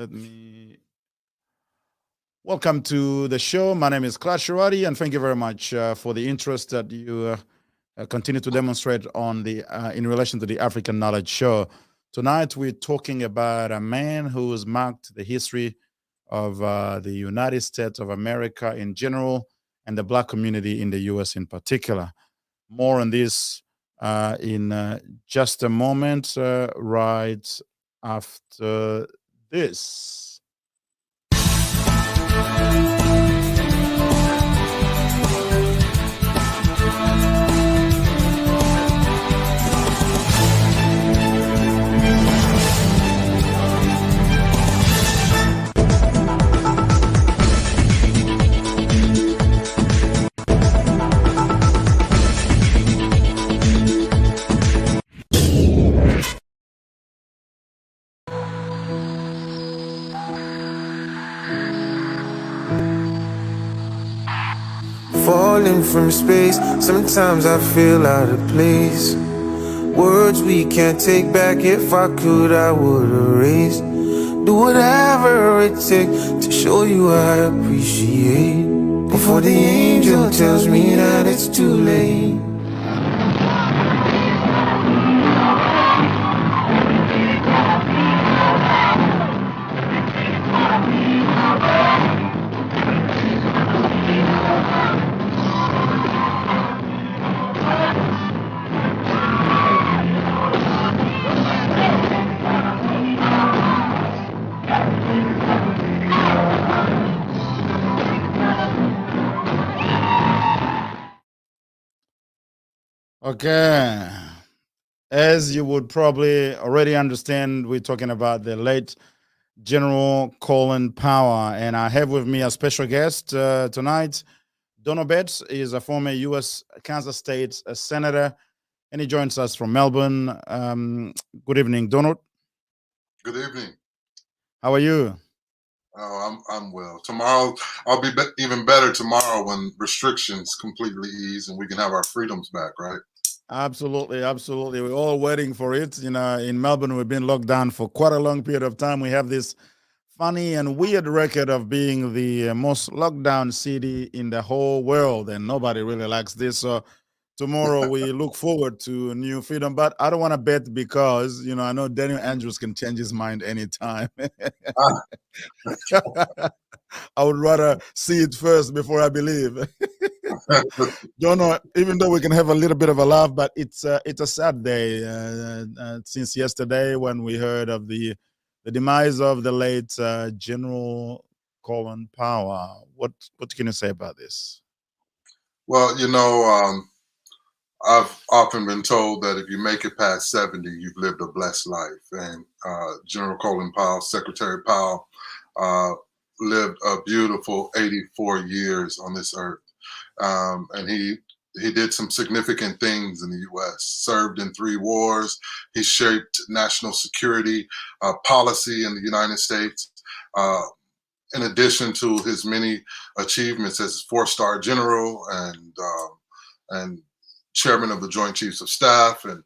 Let me welcome to the show. My name is Clash Sharati, and thank you very much for the interest that you continue to demonstrate on the in relation to the African Knowledge Show. Tonight, we're talking about a man who has marked the history of the United States of America in general and the Black community in the U.S. in particular. More on this in just a moment, right after this. Falling from space, sometimes I feel out of place. Words we can't take back, if I could I would erase. Do whatever it takes to show you I appreciate, before the angel tells me that it's too late. Okay. As you would probably already understand, we're talking about the late General Collin Powell. And I have with me a special guest tonight. Donald Betts is a former U.S. Kansas State Senator, and he joins us from Melbourne. Good evening, Donald. Good evening. How are you? Oh, I'm well. Tomorrow, I'll be even better tomorrow when restrictions completely ease and we can have our freedoms back, right? Absolutely, absolutely. We're all waiting for it. You know, in Melbourne, we've been locked down for quite a long period of time. We have this funny and weird record of being the most locked down city in the whole world, and nobody really likes this. So tomorrow we look forward to new freedom, but I don't want to bet because, you know, I know Daniel Andrews can change his mind anytime. I would rather see it first before I believe. Don't know, even though we can have a little bit of a laugh, but it's a sad day since yesterday when we heard of the demise of the late General Collin Powell. What can you say about this? Well, you know, I've often been told that if you make it past 70, you've lived a blessed life. And General Collin Powell, Secretary Powell, lived a beautiful 84 years on this earth. And he did some significant things in the U.S., served in 3 wars. He shaped national security policy in the United States. In addition to his many achievements as 4-star general and chairman of the Joint Chiefs of Staff, and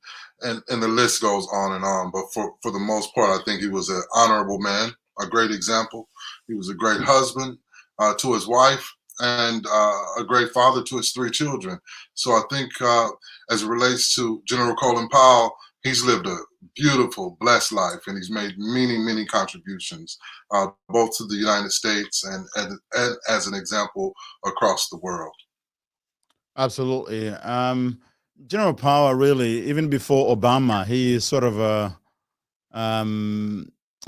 the list goes on and on. But for the most part, I think he was an honorable man, a great example. He was a great husband to his wife, and a great father to his 3 children. So I think as it relates to General Collin Powell, he's lived a beautiful, blessed life, and he's made many, many contributions, both to the United States and as an example across the world. Absolutely. General Powell, really, even before Obama, he sort of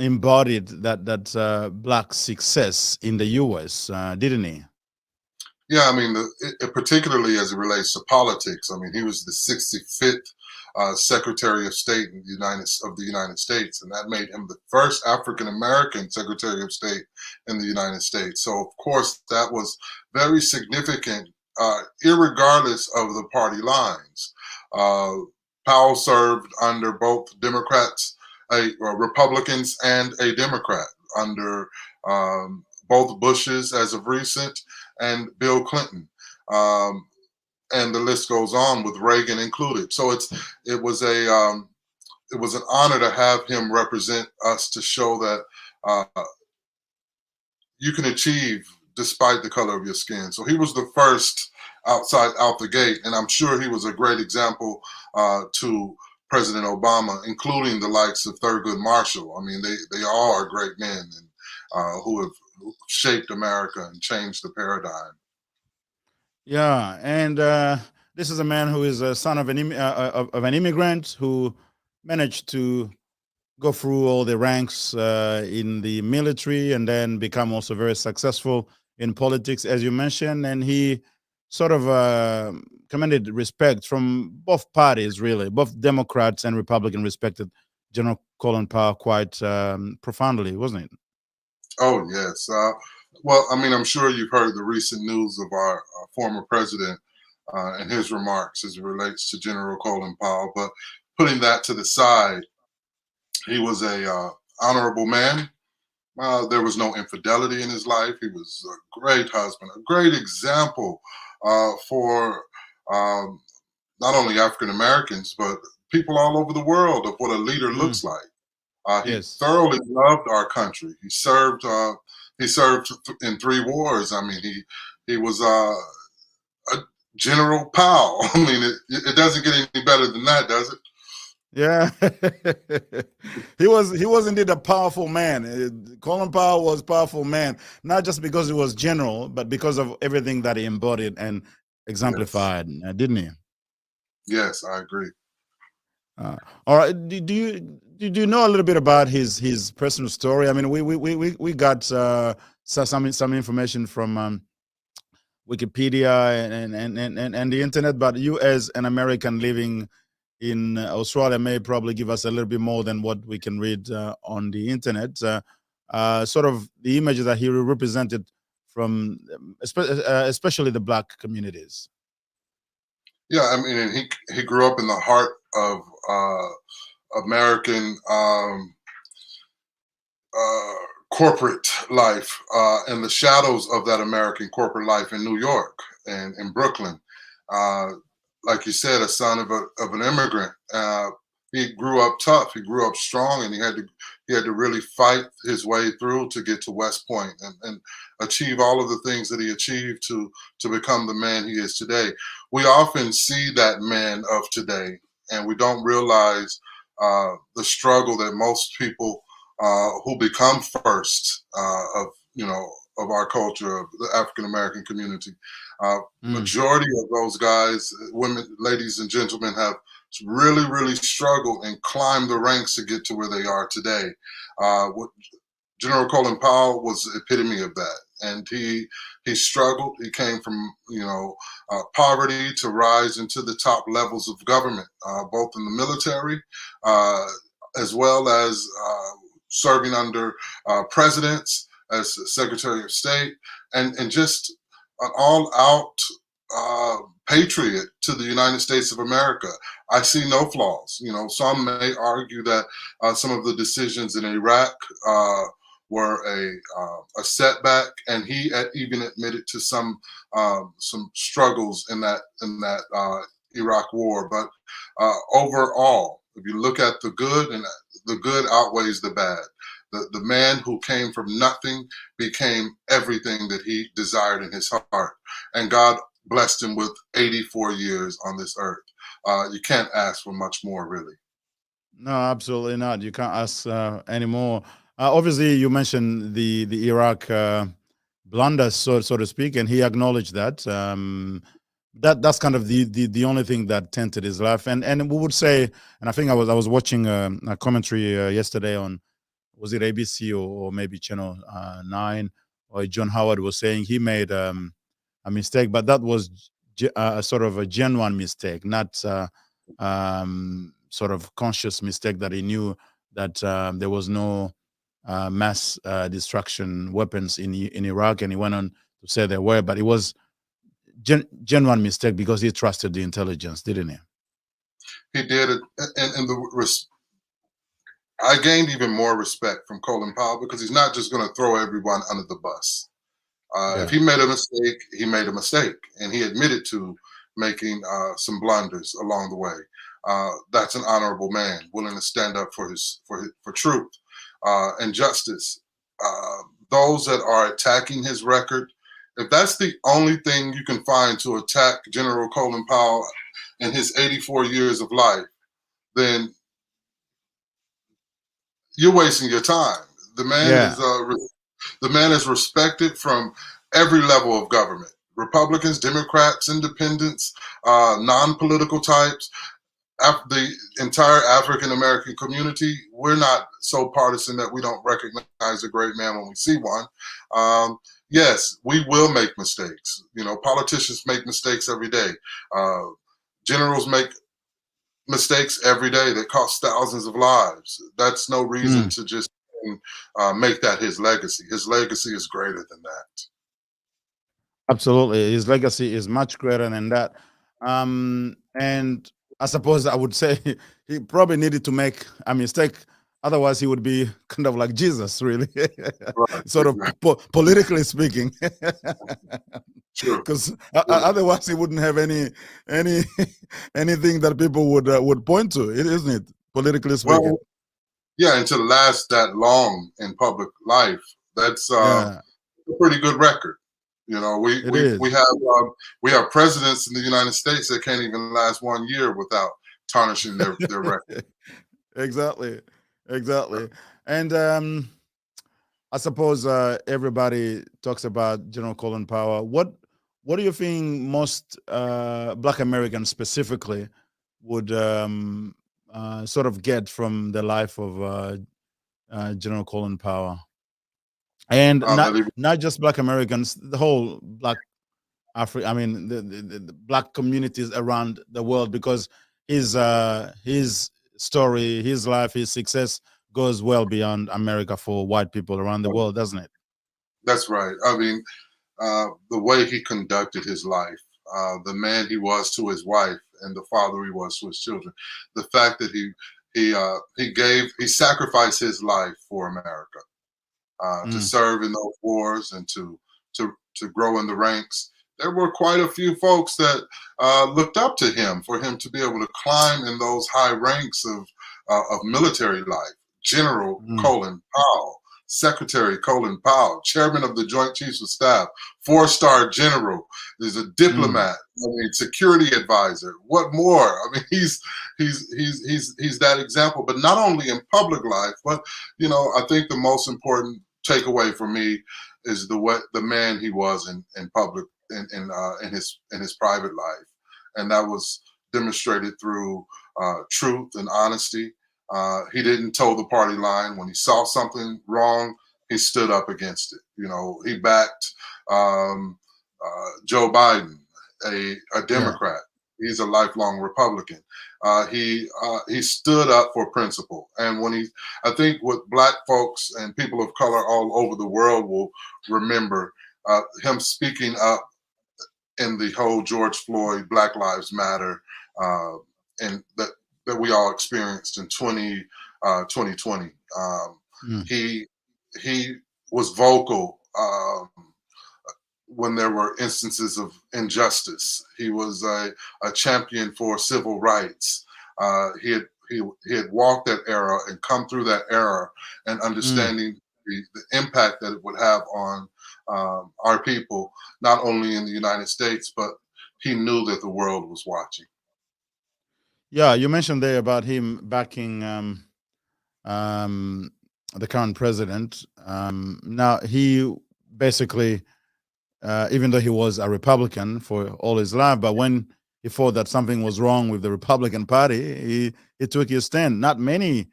embodied that black success in the U.S., didn't he? Yeah, I mean, particularly as it relates to politics. I mean, he was the 65th Secretary of State in the United States, and that made him the first African American Secretary of State in the United States. So, of course, that was very significant, irregardless of the party lines. Powell served under both Republicans and a Democrat, under both Bushes as of recent and Bill Clinton. And the list goes on with Reagan included. So it was an honor to have him represent us, to show that uh, you can achieve despite the color of your skin. So he was the first out the gate, and I'm sure he was a great example to President Obama, including the likes of Thurgood Marshall. I mean, they all are great men and who have shaped America and changed the paradigm. Yeah, and this is a man who is a son of of an immigrant who managed to go through all the ranks in the military and then become also very successful in politics, as you mentioned. And he sort of commanded respect from both parties, really. Both Democrats and Republican respected General Colin Powell quite profoundly, wasn't it? Oh, yes. Well, I mean, I'm sure you've heard the recent news of our former president and his remarks as it relates to General Colin Powell. But putting that to the side, he was a honorable man. There was no infidelity in his life. He was a great husband, a great example for um, not only African Americans, but people all over the world of what a leader Mm, looks like. He yes. thoroughly loved our country. He served. He served in 3 wars. I mean, he was a General Powell. I mean, it doesn't get any better than that, does it? Yeah, he was indeed a powerful man. Colin Powell was a powerful man, not just because he was general, but because of everything that he embodied and Yes. exemplified, didn't he? Yes, I agree. Uh, all right. Do you know a little bit about his personal story? I mean, we got some information from Wikipedia and the internet, but you as an American living in Australia may probably give us a little bit more than what we can read on the internet. Sort of the images that he represented from, especially the black communities. Yeah, I mean, and he grew up in the heart of American uh, corporate life and the shadows of that American corporate life in New York and in Brooklyn. Uh, like you said, a son of an immigrant. He grew up tough. He grew up strong, and he had to really fight his way through to get to West Point and achieve all of the things that he achieved to become the man he is today. We often see that man of today, and we don't realize the struggle that most people who become first of of our culture of the African American community. Mm, Majority of those guys, women, ladies and gentlemen, have really struggled and climbed the ranks to get to where they are today. What General Colin Powell was the epitome of that, and he struggled. He came from poverty to rise into the top levels of government, both in the military uh, as well as serving under presidents as Secretary of State, and just an all-out patriot to the United States of America. I see no flaws. You know, some may argue that some of the decisions in Iraq were a setback, and he even admitted to some struggles in that Iraq war. But overall, if you look at the good, and the good outweighs the bad. The man who came from nothing became everything that he desired in his heart, and God blessed him with 84 years on this earth. You can't ask for much more, really. no, absolutely not. You can't ask anymore. Obviously, you mentioned the Iraq blunder, so to speak, and he acknowledged that. That's kind of the only thing that tainted his life. And we would say, and I think I was watching a commentary yesterday on, was it ABC or maybe Channel 9, or John Howard was saying he made a mistake, but that was a sort of a genuine mistake, not sort of conscious mistake, that he knew that there was no mass destruction weapons in Iraq, and he went on to say there were, but it was genuine mistake because he trusted the intelligence, didn't he? He did it, and I gained even more respect from Colin Powell because he's not just going to throw everyone under the bus. If Yeah. he made a mistake, he made a mistake, and he admitted to making some blunders along the way. That's an honorable man, willing to stand up for for truth and justice. uh, those that are attacking his record, if that's the only thing you can find to attack General Colin Powell in his 84 years of life, then you're wasting your time. The man is Yeah. the man is respected from every level of government. Republicans, Democrats, independents, non-political types, the entire African American community. We're not so partisan that we don't recognize a great man when we see one. Yes, we will make mistakes. You know, politicians make mistakes every day. Uh, Generals make mistakes every day that cost thousands of lives. That's no reason Mm. to just make that his legacy. His legacy is greater than that. Absolutely, his legacy is much greater than that. And I suppose I would say he probably needed to make a mistake. Otherwise, he would be kind of like Jesus, really, Right. sort of Exactly. politically speaking. Sure. Because Yeah. otherwise, he wouldn't have any anything that people would point to, isn't it? Politically speaking. Well, yeah, and to last that long in public life, that's Yeah, a pretty good record. You know, it is. we have presidents in the United States that can't even last 1 year without tarnishing their record. Exactly, exactly. And I suppose everybody talks about General Colin Powell. What do you think most Black Americans specifically would sort of get from the life of General Colin Powell? And That he, not just Black Americans, the whole Black I mean, the Black communities around the world, because his story, his life, his success goes well beyond America for white people around the world, doesn't it? that's right. I mean, the way he conducted his life, the man he was to his wife, and the father he was to his children. The fact that he sacrificed his life for America, to Mm, serve in those wars and to grow in the ranks. There were quite a few folks that looked up to him for him to be able to climb in those high ranks of military life. General mm, Colin Powell, Secretary Colin Powell, Chairman of the Joint Chiefs of Staff, four-star general, is a mm. diplomat. I mean, security advisor. What more? I mean, he's that example. But not only in public life, but you know, I think the most important takeaway for me is the man he was in public in his private life, and that was demonstrated through truth and honesty. He didn't toe the party line. When he saw something wrong, he stood up against it. You know, he backed Joe Biden, a Yeah. Democrat. He's a lifelong Republican. He stood up for principle, and I think what Black folks and people of color all over the world will remember him speaking up in the whole George Floyd Black Lives Matter, and that we all experienced in 2020. Mm. He he was vocal. When there were instances of injustice. He was a champion for civil rights. He had walked that era and come through that era and Mm. understanding the impact that it would have on our people, not only in the United States, but he knew that the world was watching. Yeah, you mentioned there about him backing um, the current president. Now he basically, even though he was a Republican for all his life, but when he thought that something was wrong with the Republican Party, he took his stand. Not many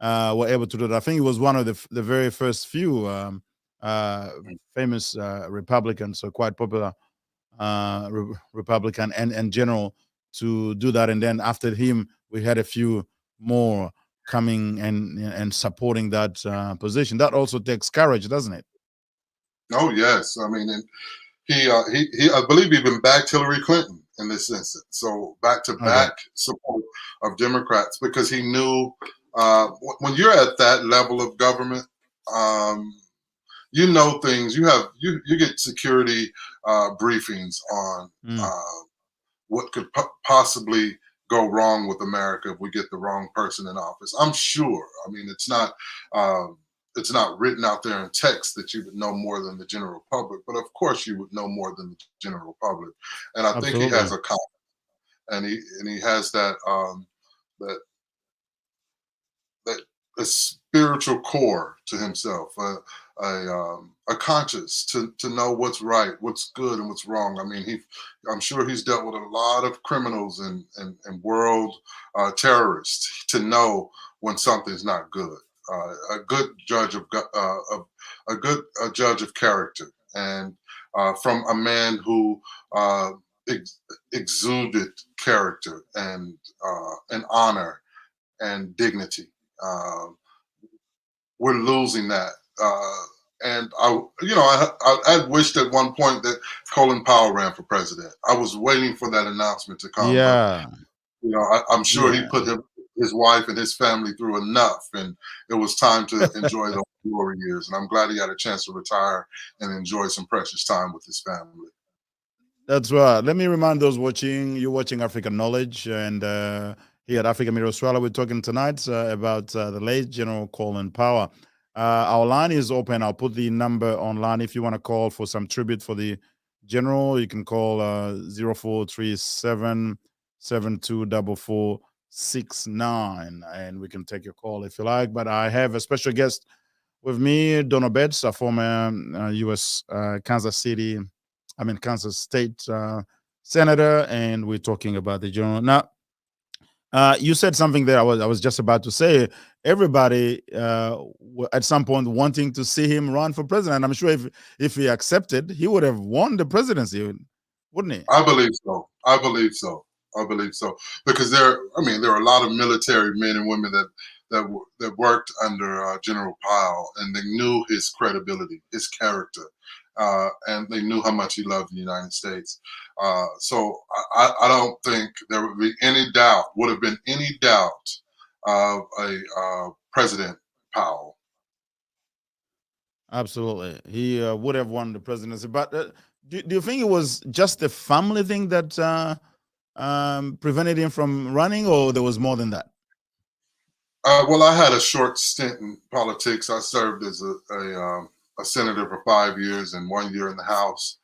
were able to do that. I think he was one of the very first few uh, famous Republicans, so quite popular Republican and general to do that. And then after him, we had a few more coming and supporting that position. That also takes courage, doesn't it? Oh yes, I mean, and he I believe even backed Hillary Clinton in this instance. So back to Okay. back support of Democrats because he knew when you're at that level of government, um, you know things. You get security briefings on Mm, uh, what could possibly go wrong with America if we get the wrong person in office. I'm sure. I mean, it's not. Uh, it's not written out there in text that you would know more than the general public, but of course you would know more than the general public. And I think he has Absolutely. a he has that that that a spiritual core to himself, a conscience to know what's right, what's good, and what's wrong. I mean, I'm sure he's dealt with a lot of criminals and world terrorists to know when something's not good. A good judge a good judge of character, and from a man who ex- exuded character and honor and dignity. Um, we're losing that. And I wished at one point that Colin Powell ran for president. I was waiting for that announcement to come, but Yeah. I'm sure he Yeah. put his wife and his family through enough, and it was time to enjoy those glory years. And I'm glad he had a chance to retire and enjoy some precious time with his family. That's right. Let me remind those watching, you're watching African Knowledge, and here at Africa Media Australia, we're talking tonight about the late General Colin Powell. Our line is open. I'll put the number online if you want to call for some tribute for the General. You can call 0437 and we can take your call if you like. But I have a special guest with me, Donald Betts, a former U.S. Kansas State senator, and we're talking about the general. Now, you said something there. I was just about to say. Everybody at some point wanting to see him run for president. I'm sure if he accepted, he would have won the presidency, wouldn't he? I believe so. I believe so. I believe so because there are a lot of military men and women that worked under General Powell, and they knew his credibility, his character, and they knew how much he loved the United States. So I don't think there would be any doubt. Would have been any doubt of a President Powell. Absolutely, he would have won the presidency. But do you think it was just a family thing that prevented him from running, or there was more than that? Well, I had a short stint in politics. I served as a senator for 5 years and 1 year in the House.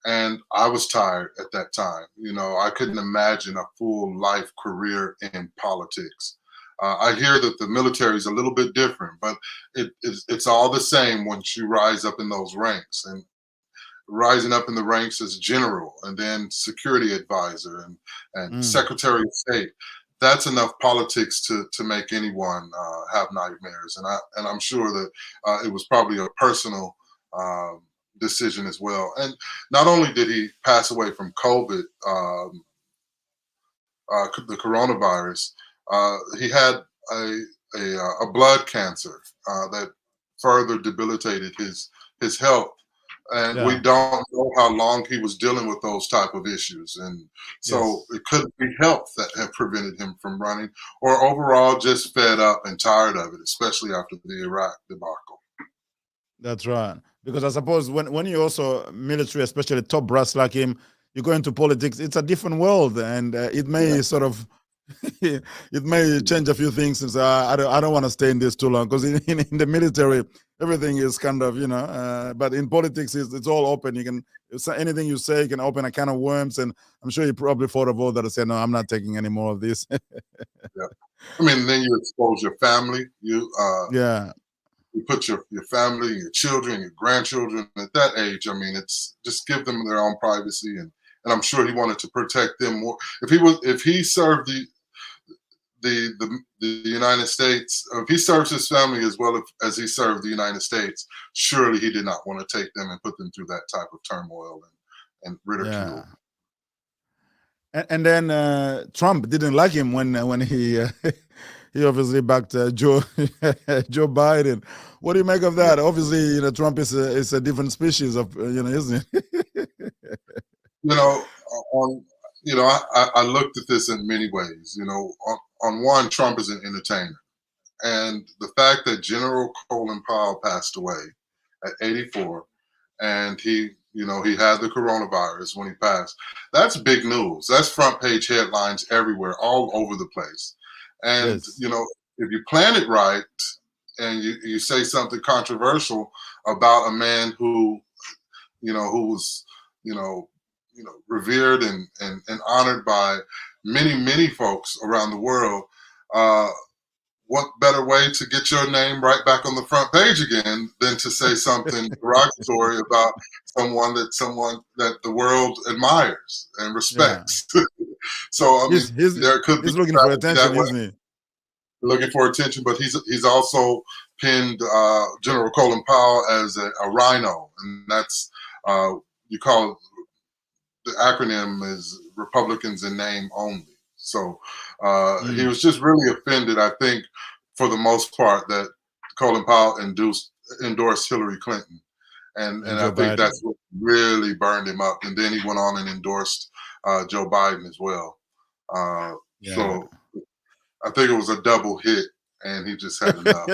And I was tired at that time. I couldn't imagine a full life career in politics. I hear that the military is a little bit different, but it's all the same once you rise up in those ranks. And rising up in the ranks as general and then security advisor and Mm, secretary of state, that's enough politics to make anyone have nightmares. And I'm sure that it was probably a personal decision as well. And not only did he pass away from COVID, the coronavirus, he had a blood cancer that further debilitated his health, and we yeah, don't know how long he was dealing with those type of issues. And so yes. it could be health that had prevented him from running, or overall just fed up and tired of it, especially after the Iraq debacle. That's right. Because I suppose when you also military, especially top brass like him, you go into politics. It's a different world, and it Yeah. may sort of it may change a few things. And say, I don't want to stay in this too long because in the military, everything is kind of but in politics, it's all open. You can anything you say can open a can of worms, and I'm sure you probably thought of all that and said, no, I'm not taking any more of this. Yeah. I mean, then you expose your family. Yeah, You put your family, your children, your grandchildren at that age. I mean, it's just give them their own privacy, and I'm sure he wanted to protect them more. If he served the United States, if he serves his family as well as he served the United States, surely he did not want to take them and put them through that type of turmoil and yeah. ridicule. And then Trump didn't like him when he he obviously backed Joe Joe Biden. What do you make of Yeah. that? Obviously, Trump is a different species of isn't it? You know, on I looked at this in many ways. On one, Trump is an entertainer. And the fact that General Colin Powell passed away at 84, and he had the coronavirus when he passed, that's big news. That's front page headlines everywhere, all over the place. And, Yes. if you plan it right, and you say something controversial about a man who, who was, revered and honored by many folks around the world. Uh, what better way to get your name right back on the front page again than to say something derogatory about someone that the world admires and Yeah. respects. So I mean, He's he's there could be he's looking for strategy that attention, way, isn't he? looking for attention, but he's also pinned General Colin Powell as a rhino, and that's you call the acronym is Republicans in name only. So he Mm. was just really offended, I think, for the most part, that Colin Powell endorsed Hillary Clinton. And And I Joe think Biden. that's what really burned him up. And then he went on and endorsed Joe Biden as well. Yeah. So I think it was a double hit, and he just had enough.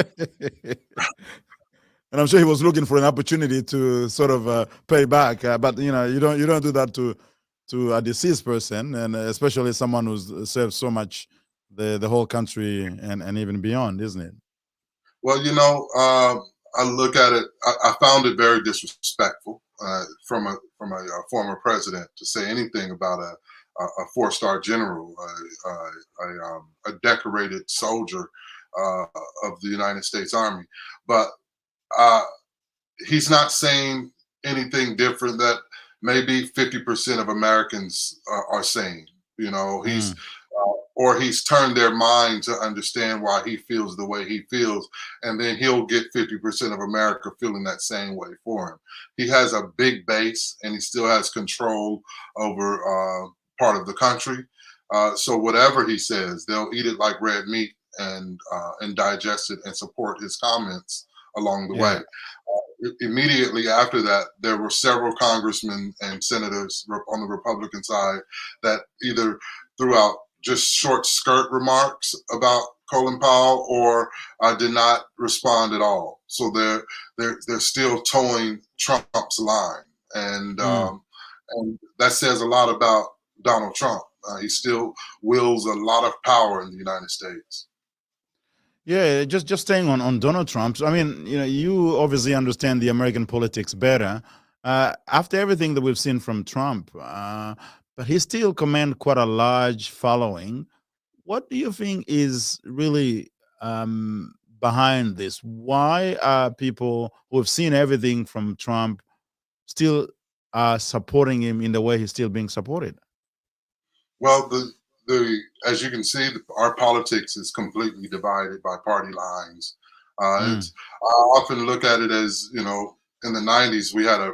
And I'm sure he was looking for an opportunity to sort of pay back. But you don't do that to a deceased person, and especially someone who's served so much the whole country and even beyond, isn't it? Well, I look at it. I found it very disrespectful from a former president to say anything about a four-star general, a decorated soldier uh, of the United States Army. But uh, he's not saying anything different that maybe 50% of Americans are saying. He's Mm. or he's turned their mind to understand why he feels the way he feels, and then he'll get 50% of America feeling that same way for him. He has a big base, and he still has control over part of the country. So whatever he says, they'll eat it like red meat and digest it and support his comments along the way. Yeah. Immediately after that, there were several congressmen and senators on the Republican side that either threw out just short skirt remarks about Colin Powell or did not respond at all. So they're still towing Trump's line, Mm. and that says a lot about Donald Trump. He still wields a lot of power in the United States. Yeah, just staying on Donald Trump. I mean, you obviously understand the American politics better. After everything that we've seen from Trump, but he still command quite a large following. What do you think is really behind this? Why are people who have seen everything from Trump still supporting him in the way he's still being supported? Well, the as you can see, our politics is completely divided by party lines. Mm. It's I often look at it as in the '90s we had a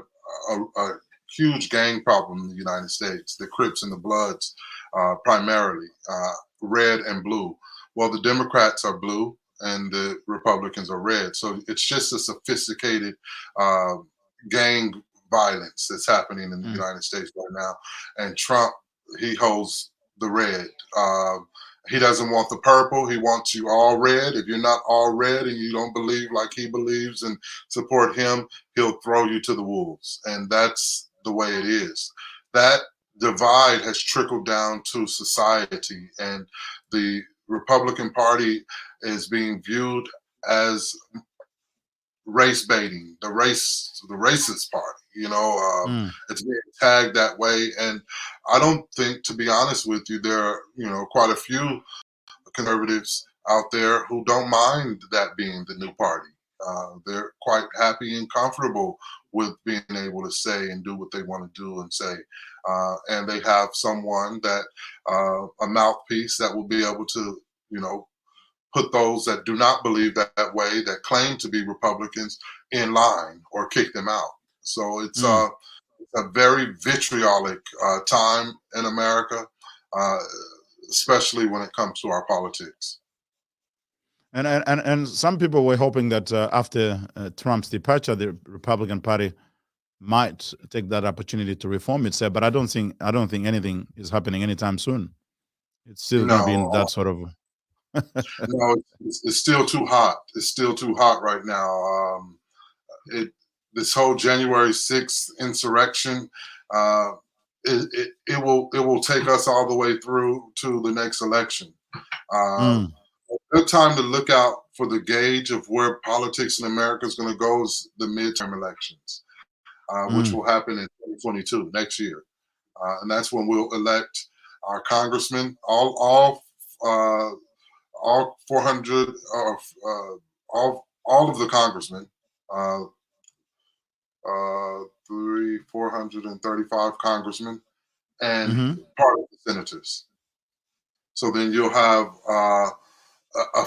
huge gang problem in the United States, the Crips and the Bloods, primarily red and blue. Well, the Democrats are blue and the Republicans are red, so it's just a sophisticated uh, gang violence that's happening in the Mm. United States right now, and Trump he holds the red. He doesn't want the purple. He wants you all red. If you're not all red and you don't believe like he believes and support him, he'll throw you to the wolves. And that's the way it is. That divide has trickled down to society, and the Republican Party is being viewed as race baiting, the racist party. Mm. It's being tagged that way, and I don't think, to be honest with you, there are quite a few conservatives out there who don't mind that being the new party. They're quite happy and comfortable with being able to say and do what they want to do and say, and they have someone that a mouthpiece that will be able to put those that do not believe that way, that claim to be Republicans, in line or kick them out. So it's Mm. a very vitriolic time in America, uh, especially when it comes to our politics. And some people were hoping that after Trump's departure, the Republican Party might take that opportunity to reform itself. But I don't think anything is happening anytime soon. It's still going to be in No, that sort of. no, it's still too hot. It's still too hot right now. It This whole January 6th insurrection, uh, it will take us all the way through to the next election. Uh, Mm. Good time to look out for the gauge of where politics in America is going to go is the midterm elections, which will happen in 2022, next year. And that's when we'll elect our congressmen, all 400, all of the congressmen, 435 congressmen, and part of the senators. So then you'll have a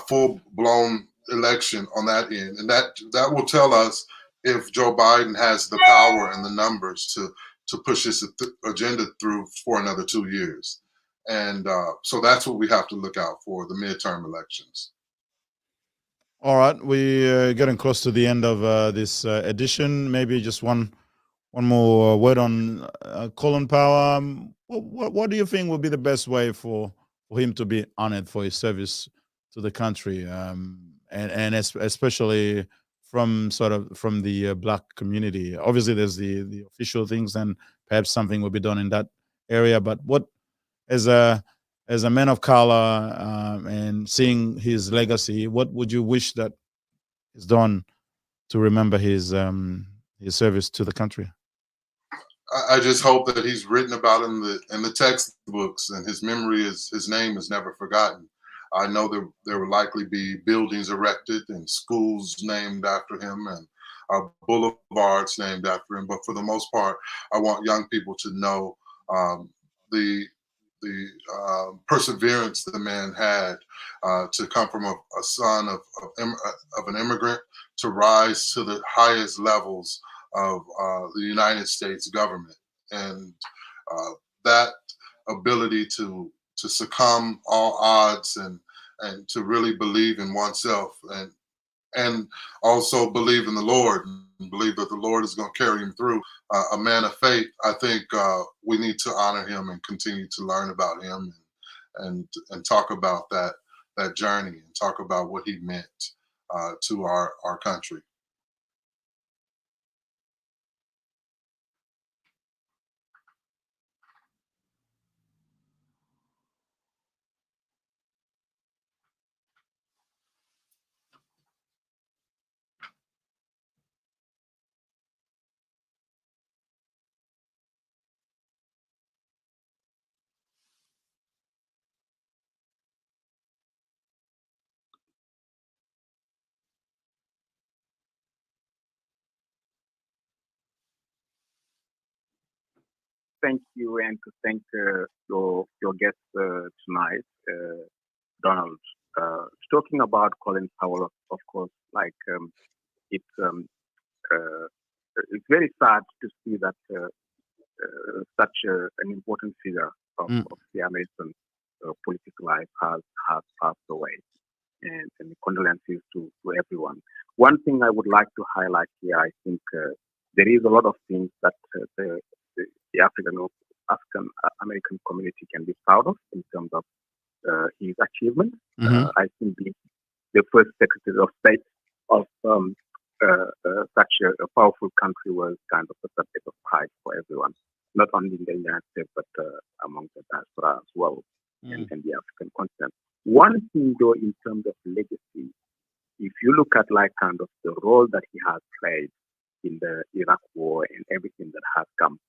full-blown election on that end, and that will tell us if Joe Biden has the power and the numbers to push his agenda through for another 2 years. And so that's what we have to look out for, the midterm elections. All right, we're getting close to the end of this edition. Maybe just one more word on Collin Powell. What do you think would be the best way for him to be honored for his service to the country, and especially from the Black community? Obviously, there's the official things, and perhaps something will be done in that area. But what, as a man of color, and seeing his legacy, what would you wish that is done to remember his service to the country? I just hope that he's written about in the textbooks, and his name is never forgotten. I know there will likely be buildings erected and schools named after him, and boulevards named after him. But for the most part, I want young people to know the perseverance the man had to come from a son of an immigrant to rise to the highest levels of the United States government, and that ability to succumb all odds and to really believe in oneself, and also believe in the Lord, and believe that the Lord is going to carry him through. A man of faith. I think we need to honor him and continue to learn about him, and talk about that journey, and talk about what he meant to our country. Thank you, and to thank your guest tonight, Donald. Talking about Collin Powell, of course, like it's it's very sad to see that such an important figure of the American political life has passed away, and condolences to everyone. One thing I would like to highlight here, I think there is a lot of things that the African American community can be proud of in terms of his achievement. I think the first Secretary of State of such a powerful country was kind of a subject of pride for everyone, not only in the United States, but among the diaspora as well, and the African continent. One thing, though, in terms of legacy, if you look at like kind of the role that he has played in the Iraq War and everything that has come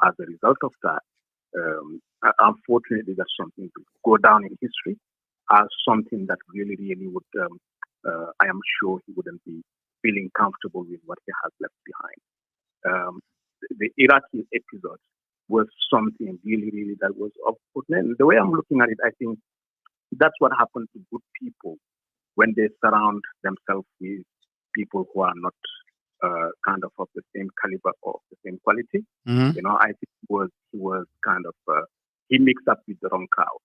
as a result of that, unfortunately, that's something to go down in history as something that really, really would, I am sure he wouldn't be feeling comfortable with what he has left behind. The Iraqi episode was something really, really that was unfortunate. The way I'm looking at it, I think that's what happens to good people when they surround themselves with people who are not kind of the same caliber or the same quality. You know, I think he was kind of he mixed up with the wrong crowd,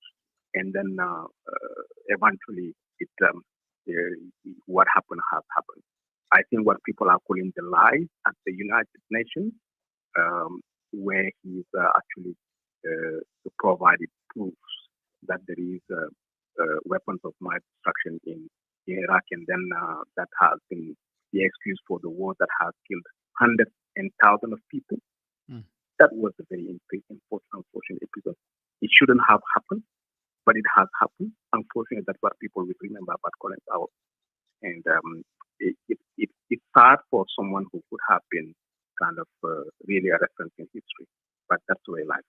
and then eventually what happened has happened. I think what people are calling the lies at the United Nations, where he's actually provided proofs that there is weapons of mass destruction in Iraq, and then that has been the excuse for the war that has killed hundreds and thousands of people. That was a very important, unfortunate episode. It shouldn't have happened, but it has happened. Unfortunately, that's what people will remember about Collin Powell. And it's hard for someone who could have been kind of really a reference in history, but that's the way life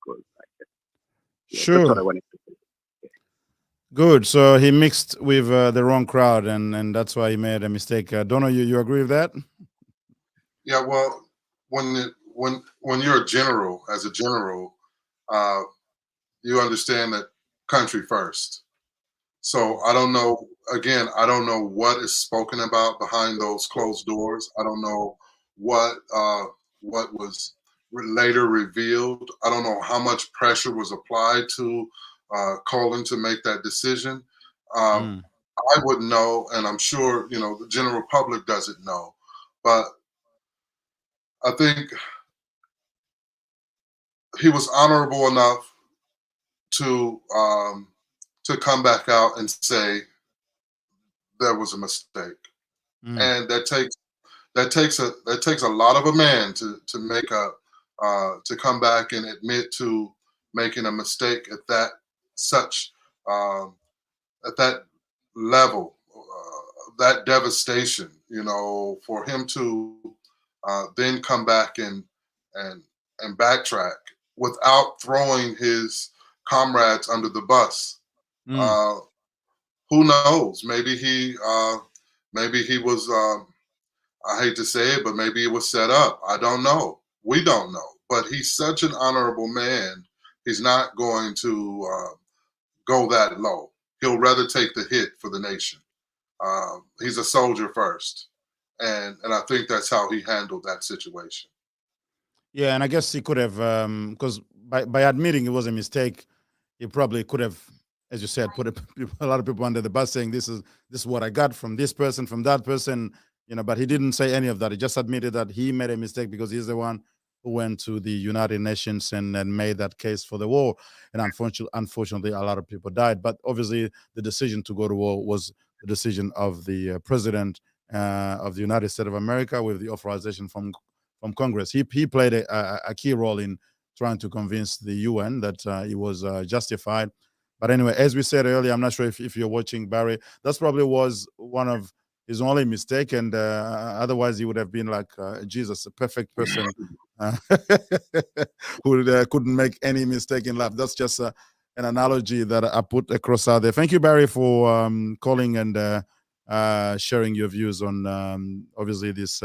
goes. I guess. Yeah, that's what I Sure. wanted to say. Good. So he mixed with the wrong crowd, and that's why he made a mistake. Dono, you agree with that? Yeah, well, when you're a general, as a general, uh, you understand that country first. So I don't know. Again, I don't know what is spoken about behind those closed doors. I don't know what was later revealed. I don't know how much pressure was applied to Colin to make that decision. Um, Mm. I wouldn't know, and I'm sure the general public doesn't know. But I think he was honorable enough to come back out and say there was a mistake, Mm. and that takes a lot of a man to make a to come back and admit to making a mistake at such um, at that level, that devastation. For him to then come back and and backtrack without throwing his comrades under the bus. Mm. Uh, who knows? Maybe he was. I hate to say it, but maybe it was set up. I don't know. We don't know. But he's such an honorable man. He's not going to go that low. He'll rather take the hit for the nation. He's a soldier first, and I think that's how he handled that situation. Yeah, and I guess he could have, because by admitting it was a mistake, he probably could have, as you said, put a lot of people under the bus, saying this is what I got from this person, from that person, But he didn't say any of that. He just admitted that he made a mistake because he's the one who went to the United Nations and made that case for the war. And unfortunately, a lot of people died. But obviously, the decision to go to war was the decision of the president of the United States of America with the authorization from Congress. He played a key role in trying to convince the UN that it was justified. But anyway, as we said earlier, I'm not sure if you're watching, Barry, that's probably was one of his only mistake, and otherwise he would have been like Jesus, a perfect person uh, who couldn't make any mistake in life. That's just an analogy that I put across out there. Thank you, Barry, for calling and sharing your views on obviously this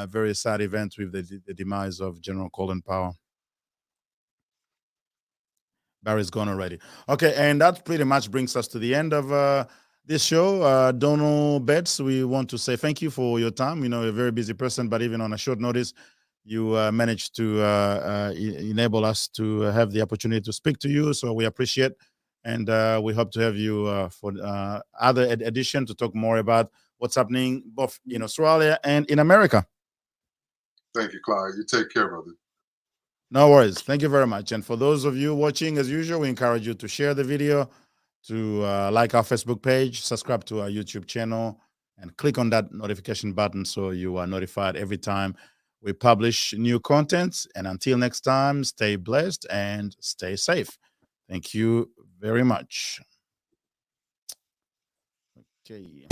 very sad event with the demise of General Colin Powell. Barry's gone already. Okay, and that pretty much brings us to the end of this show. Donald Betts, we want to say thank you for your time. You're a very busy person, but even on a short notice, you managed to enable us to have the opportunity to speak to you. So we appreciate, and we hope to have you for other edition to talk more about what's happening both in Australia and in America. Thank you, Clyde. You take care, brother. No worries. Thank you very much. And for those of you watching, as usual, we encourage you to share the video, to like our Facebook page, subscribe to our YouTube channel, and click on that notification button so you are notified every time we publish new content. And until next time, stay blessed and stay safe. Thank you very much. Okay.